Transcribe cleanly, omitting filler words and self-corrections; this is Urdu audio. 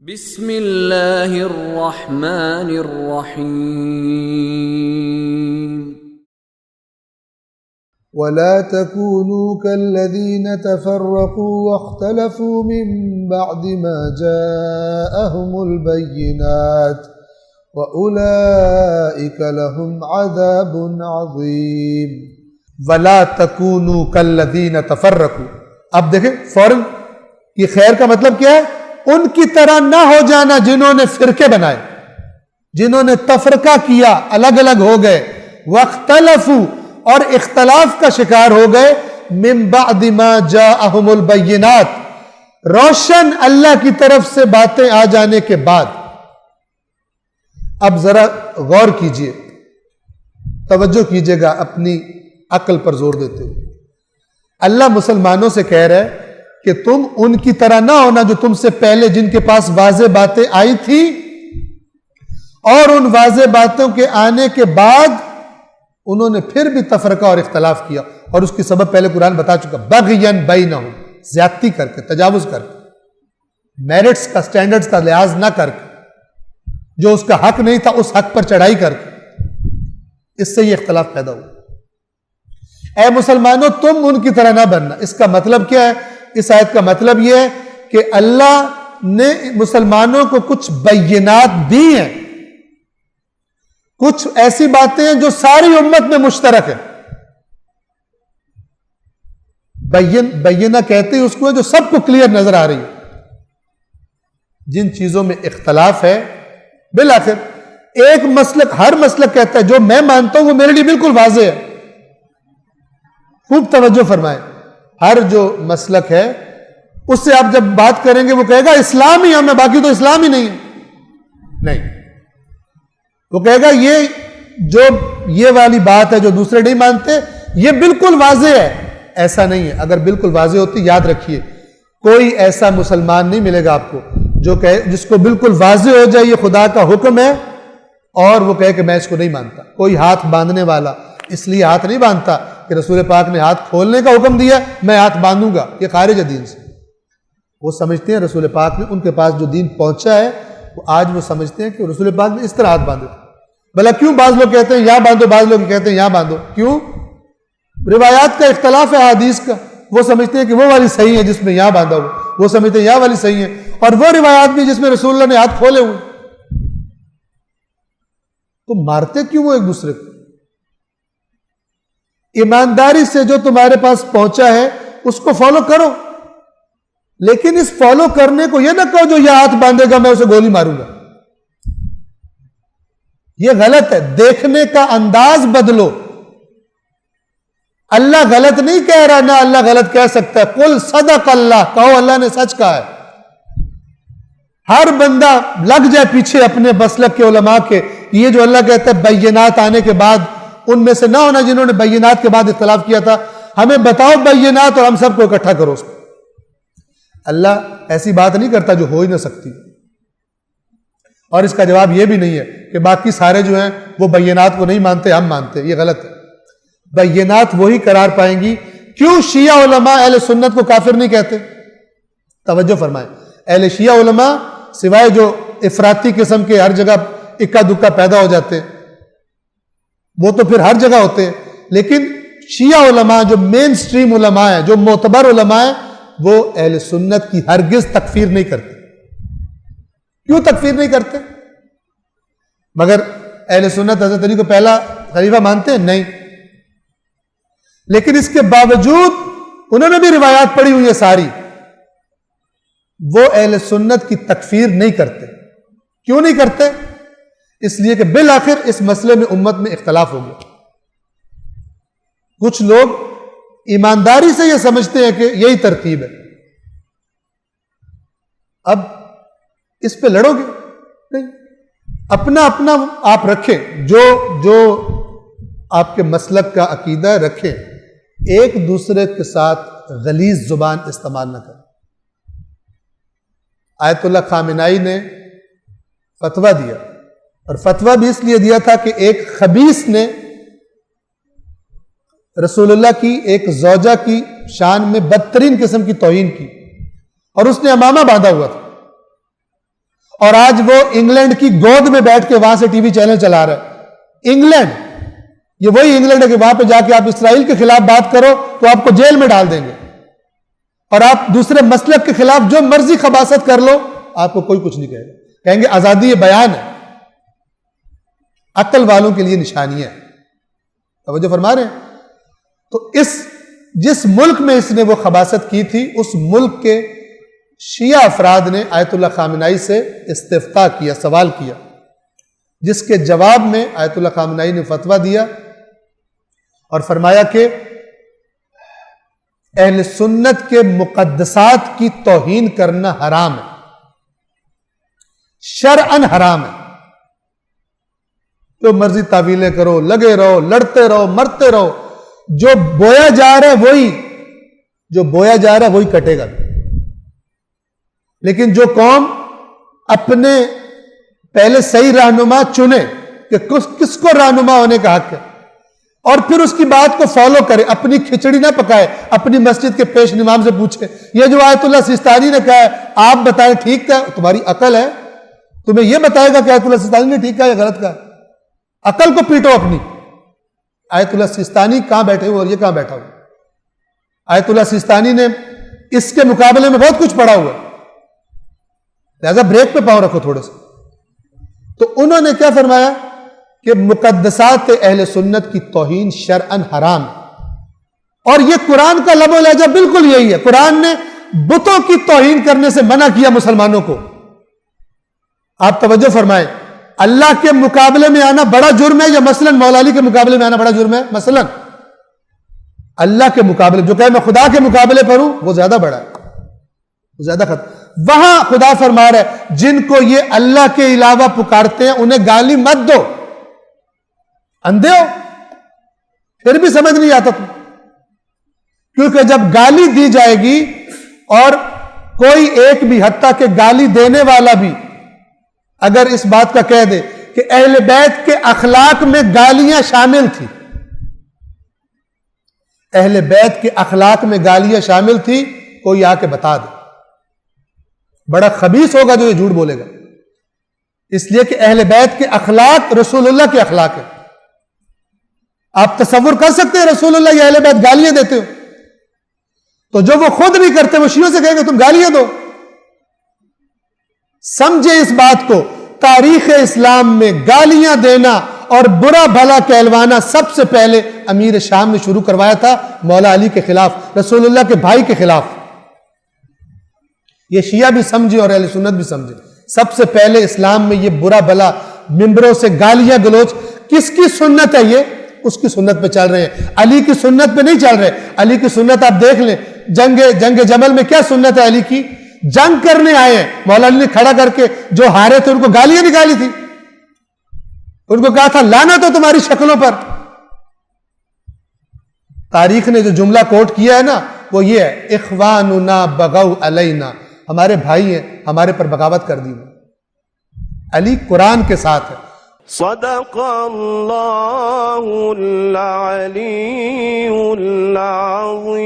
بسم اللہ الرحمن الرحیم ولا تكونوا كالذين تفرقوا واختلفوا من بعد ما جاءهم البينات وأولئك لهم عذاب عظيم ولا تكونوا كالذين تفرقوا. اب دیکھیں فوراً یہ خیر کا مطلب کیا ہے؟ ان کی طرح نہ ہو جانا جنہوں نے فرقے بنائے، جنہوں نے تفرقہ کیا، الگ الگ ہو گئے. واختلفوا، اور اختلاف کا شکار ہو گئے. من بعد ما جاءهم البینات، روشن اللہ کی طرف سے باتیں آ جانے کے بعد. اب ذرا غور کیجئے، توجہ کیجئے گا اپنی عقل پر زور دیتے ہوئے. اللہ مسلمانوں سے کہہ رہا ہے کہ تم ان کی طرح نہ ہونا جو تم سے پہلے جن کے پاس واضح باتیں آئی تھی، اور ان واضح باتوں کے آنے کے بعد انہوں نے پھر بھی تفرقہ اور اختلاف کیا. اور اس کی سبب پہلے قرآن بتا چکا، بغین بینہم، زیادتی کر کے، تجاوز کر کے، میرٹس کا، سٹینڈرڈز کا لحاظ نہ کر کے، جو اس کا حق نہیں تھا اس حق پر چڑھائی کر کے، اس سے یہ اختلاف پیدا ہوا. اے مسلمانوں تم ان کی طرح نہ بننا. اس کا مطلب کیا ہے؟ اس آیت کا مطلب یہ ہے کہ اللہ نے مسلمانوں کو کچھ بینات دی ہیں، کچھ ایسی باتیں ہیں جو ساری امت میں مشترک ہے. بینہ کہتے ہیں اس کو جو سب کو کلیئر نظر آ رہی ہے. جن چیزوں میں اختلاف ہے، بالآخر ایک مسلک، ہر مسلک کہتا ہے جو میں مانتا ہوں وہ میرے لیے بالکل واضح ہے. خوب توجہ فرمائیں، ہر جو مسلک ہے اس سے آپ جب بات کریں گے وہ کہے گا اسلام ہی ہم ہے، باقی تو اسلام ہی نہیں ہے. نہیں، وہ کہے گا یہ والی بات ہے جو دوسرے نہیں مانتے یہ بالکل واضح ہے. ایسا نہیں ہے. اگر بالکل واضح ہوتی، یاد رکھیے کوئی ایسا مسلمان نہیں ملے گا آپ کو جو کہے، جس کو بالکل واضح ہو جائے یہ خدا کا حکم ہے اور وہ کہے کہ میں اس کو نہیں مانتا. کوئی ہاتھ باندھنے والا اس لیے ہاتھ نہیں باندھتا کہ رسول پاک نے ہاتھ کھولنے کا حکم دیا میں ہاتھ باندھوں گا، یہ خارج ہے دین سے. وہ سمجھتے ہیں رسول پاک نے ان کے پاس جو دین پہنچا ہے وہ آج وہ سمجھتے ہیں کہ رسول پاک نے اس طرح ہاتھ باندھے. بھلا کیوں بعض لوگ کہتے ہیں یہاں باندھو، بعض لوگ کہتے ہیں یہاں باندھو؟ کیوں؟ روایات کا اختلاف ہے، حدیث کا. وہ سمجھتے ہیں کہ وہ والی صحیح ہے جس میں یہاں باندھا ہوا، وہ سمجھتے ہیں یہاں والی صحیح ہے، اور وہ روایات بھی جس میں رسول اللہ نے ہاتھ کھولے ہوئے. تو مارتے کیوں وہ ایک دوسرے کو؟ ایمانداری سے جو تمہارے پاس پہنچا ہے اس کو فالو کرو، لیکن اس فالو کرنے کو یہ نہ کہو جو یہ ہاتھ باندھے گا میں اسے گولی ماروں گا. یہ غلط ہے. دیکھنے کا انداز بدلو. اللہ غلط نہیں کہہ رہا، نہ اللہ غلط کہہ سکتا ہے. قل صدق اللہ، کہو اللہ نے سچ کہا ہے. ہر بندہ لگ جائے پیچھے اپنے مسلک کے علماء کے. یہ جو اللہ کہتا ہے بینات آنے کے بعد، ان میں سے نہ ہونا جنہوں نے بینات کے بعد اختلاف کیا تھا. ہمیں بتاؤ بینات اور ہم سب کو اکٹھا کرو اس میں. اللہ ایسی بات نہیں کرتا جو ہو ہی نہ سکتی. اور اس کا جواب یہ بھی نہیں ہے کہ باقی سارے جو ہیں وہ بینات کو نہیں مانتے، ہم مانتے. یہ غلط ہے. بینات وہی قرار پائیں گی. کیوں شیعہ علماء اہل سنت کو کافر نہیں کہتے؟ توجہ فرمائیں. اہل شیعہ علماء سوائے جو افراطی قسم کے ہر جگہ اکا دکا پیدا ہو جاتے ہیں، وہ تو پھر ہر جگہ ہوتے ہیں، لیکن شیعہ علماء جو مین سٹریم علماء ہیں، جو معتبر علماء ہیں، وہ اہل سنت کی ہرگز تکفیر نہیں کرتے. کیوں تکفیر نہیں کرتے؟ مگر اہل سنت حضرت علی کو پہلا خلیفہ مانتے ہیں؟ نہیں. لیکن اس کے باوجود انہوں نے بھی روایات پڑھی ہوئی ہے ساری، وہ اہل سنت کی تکفیر نہیں کرتے. کیوں نہیں کرتے؟ اس لیے کہ بالآخر اس مسئلے میں امت میں اختلاف ہو گیا. کچھ لوگ ایمانداری سے یہ سمجھتے ہیں کہ یہی ترتیب ہے. اب اس پہ لڑو گے نہیں. اپنا آپ رکھیں، جو آپ کے مسلک کا عقیدہ رکھیں. ایک دوسرے کے ساتھ غلیظ زبان استعمال نہ کریں. آیت اللہ خامنائی نے فتویٰ دیا، اور فتویٰ بھی اس لیے دیا تھا کہ ایک خبیث نے رسول اللہ کی ایک زوجہ کی شان میں بدترین قسم کی توہین کی، اور اس نے امامہ باندھا ہوا تھا. اور آج وہ انگلینڈ کی گود میں بیٹھ کے وہاں سے ٹی وی چینل چلا رہا ہے. انگلینڈ، یہ وہی انگلینڈ ہے کہ وہاں پہ جا کے آپ اسرائیل کے خلاف بات کرو تو آپ کو جیل میں ڈال دیں گے، اور آپ دوسرے مسلک کے خلاف جو مرضی خباثت کر لو آپ کو کوئی کچھ نہیں کہے گا. کہیں گے آزادی بیان ہے. عقل والوں کے لیے نشانی ہے. توجہ فرما رہے ہیں؟ تو جس ملک میں اس نے وہ خباثت کی تھی، اس ملک کے شیعہ افراد نے آیت اللہ خامنائی سے استفتاء کیا، سوال کیا، جس کے جواب میں آیت اللہ خامنائی نے فتویٰ دیا اور فرمایا کہ اہل سنت کے مقدسات کی توہین کرنا حرام ہے، شرعاً حرام ہے. جو مرضی تعویلیں کرو، لگے رہو، لڑتے رہو، مرتے رہو، جو بویا جا رہا ہے وہی کٹے گا. لیکن جو قوم اپنے پہلے صحیح رہنما چنے کہ کس کو رہنما ہونے کا حق ہے، اور پھر اس کی بات کو فالو کرے، اپنی کھچڑی نہ پکائے، اپنی مسجد کے پیش امام سے پوچھے یہ جو آیت اللہ سیستانی نے کہا ہے آپ بتائیں ٹھیک تھا. تمہاری عقل ہے، تمہیں یہ بتائے گا کہ آیت اللہ سیستانی نے ٹھیک کہا یا غلط کہا؟ عقل کو پیٹو اپنی. آیت اللہ سیستانی کہاں بیٹھے ہوئے اور یہ کہاں بیٹھا ہوا؟ آیت اللہ سیستانی نے اس کے مقابلے میں بہت کچھ پڑھا ہوا ہے، لہذا بریک پہ پاؤں رکھو تھوڑے سے. تو انہوں نے کیا فرمایا کہ مقدسات اہل سنت کی توہین شرعاً حرام، اور یہ قرآن کا لب و لہجہ بالکل یہی ہے. قرآن نے بتوں کی توہین کرنے سے منع کیا مسلمانوں کو. آپ توجہ فرمائیں، اللہ کے مقابلے میں آنا بڑا جرم ہے یا مثلاً مولا علی کے مقابلے میں آنا بڑا جرم ہے؟ مثلاً اللہ کے مقابلے، جو کہے میں خدا کے مقابلے پر ہوں وہ زیادہ بڑا ہے، وہ زیادہ خطر. وہاں خدا فرما رہا ہے جن کو یہ اللہ کے علاوہ پکارتے ہیں انہیں گالی مت دو. اندھے ہو پھر بھی سمجھ نہیں آتا تم، کیونکہ جب گالی دی جائے گی اور کوئی ایک بھی حتیٰ کہ گالی دینے والا بھی اگر اس بات کا کہہ دے کہ اہل بیت کے اخلاق میں گالیاں شامل تھی، اہل بیت کے اخلاق میں گالیاں شامل تھی، کوئی آ کے بتا دے. بڑا خبیث ہوگا جو یہ جھوٹ بولے گا، اس لیے کہ اہل بیت کے اخلاق رسول اللہ کے اخلاق ہے. آپ تصور کر سکتے ہیں رسول اللہ یا اہل بیت گالیاں دیتے ہو؟ تو جو وہ خود نہیں کرتے وہ شیعوں سے کہیں گے تم گالیاں دو. سمجھے اس بات کو، تاریخ اسلام میں گالیاں دینا اور برا بھلا کہلوانا سب سے پہلے امیر شام نے شروع کروایا تھا مولا علی کے خلاف، رسول اللہ کے بھائی کے خلاف. یہ شیعہ بھی سمجھے اور اہل سنت بھی سمجھے، سب سے پہلے اسلام میں یہ برا بھلا ممبروں سے گالیاں گلوچ کس کی سنت ہے؟ یہ اس کی سنت پہ چل رہے ہیں، علی کی سنت پہ نہیں چل رہے. علی کی سنت آپ دیکھ لیں، جنگ جمل میں کیا سنت ہے علی کی؟ جنگ کرنے آئے ہیں، مولا علی نے کھڑا کر کے جو ہارے تھے ان کو گالیاں نکالی تھی، ان کو کہا تھا لعنت ہو تمہاری شکلوں پر. تاریخ نے جو جملہ کوٹ کیا ہے نا وہ یہ ہے، اخواننا بغوا علینا، ہمارے بھائی ہیں ہمارے پر بغاوت کر دی. علی قرآن کے ساتھ ہے. صدق اللہ العلی العظیم.